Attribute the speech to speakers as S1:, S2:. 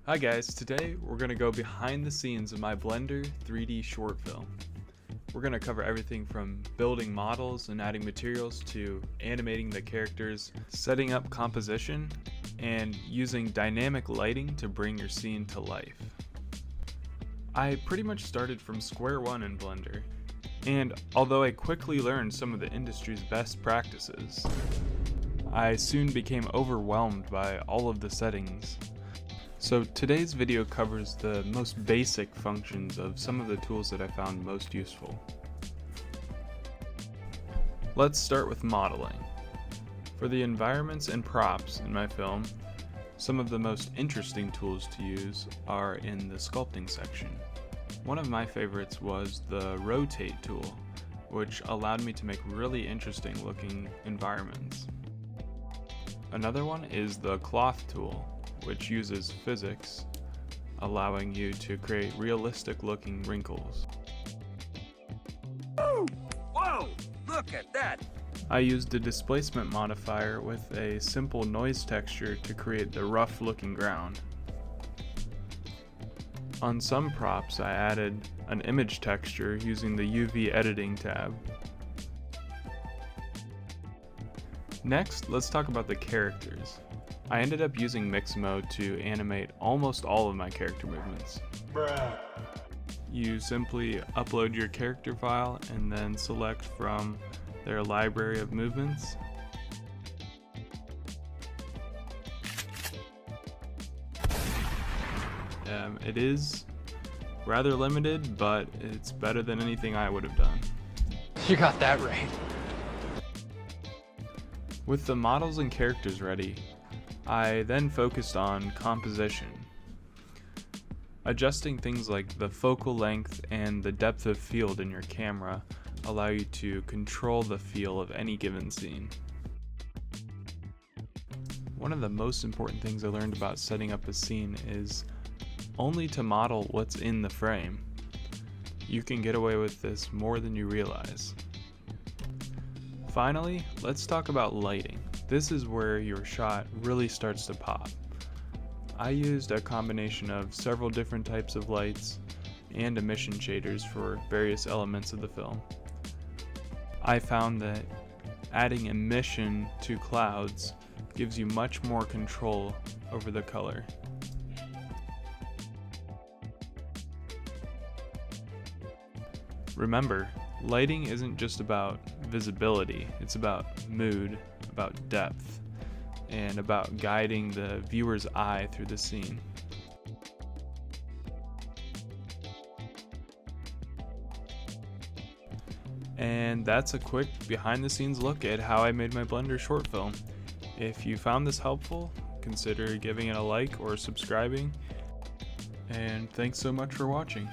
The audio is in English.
S1: Hi guys, today we're going to go behind the scenes of my Blender 3D short film. We're going to cover everything from building models and adding materials to animating the characters, setting up composition, and using dynamic lighting to bring your scene to life. I pretty much started from square one in Blender, and although I quickly learned some of the industry's best practices, I soon became overwhelmed by all of the settings. So today's video covers the most basic functions of some of the tools that I found most useful. Let's start with modeling. For the environments and props in my film, some of the most interesting tools to use are in the sculpting section. One of my favorites was the rotate tool, which allowed me to make really interesting looking environments. Another one is the cloth tool, which uses physics, allowing you to create realistic looking wrinkles.
S2: Whoa! Look at that!
S1: I used a displacement modifier with a simple noise texture to create the rough looking ground. On some props I added an image texture using the UV editing tab. Next, let's talk about the characters. I ended up using mix mode to animate almost all of my character movements. Bruh. You simply upload your character file and then select from their library of movements. It is rather limited, but it's better than anything I would have done.
S3: You got that right.
S1: With the models and characters ready, I then focused on composition. Adjusting things like the focal length and the depth of field in your camera allow you to control the feel of any given scene. One of the most important things I learned about setting up a scene is only to model what's in the frame. You can get away with this more than you realize. Finally, let's talk about lighting. This is where your shot really starts to pop. I used a combination of several different types of lights and emission shaders for various elements of the film. I found that adding emission to clouds gives you much more control over the color. Remember, lighting isn't just about visibility, it's about mood, about depth, and about guiding the viewer's eye through the scene. And that's a quick behind the scenes look at how I made my Blender short film. If you found this helpful, consider giving it a like or subscribing, and thanks so much for watching.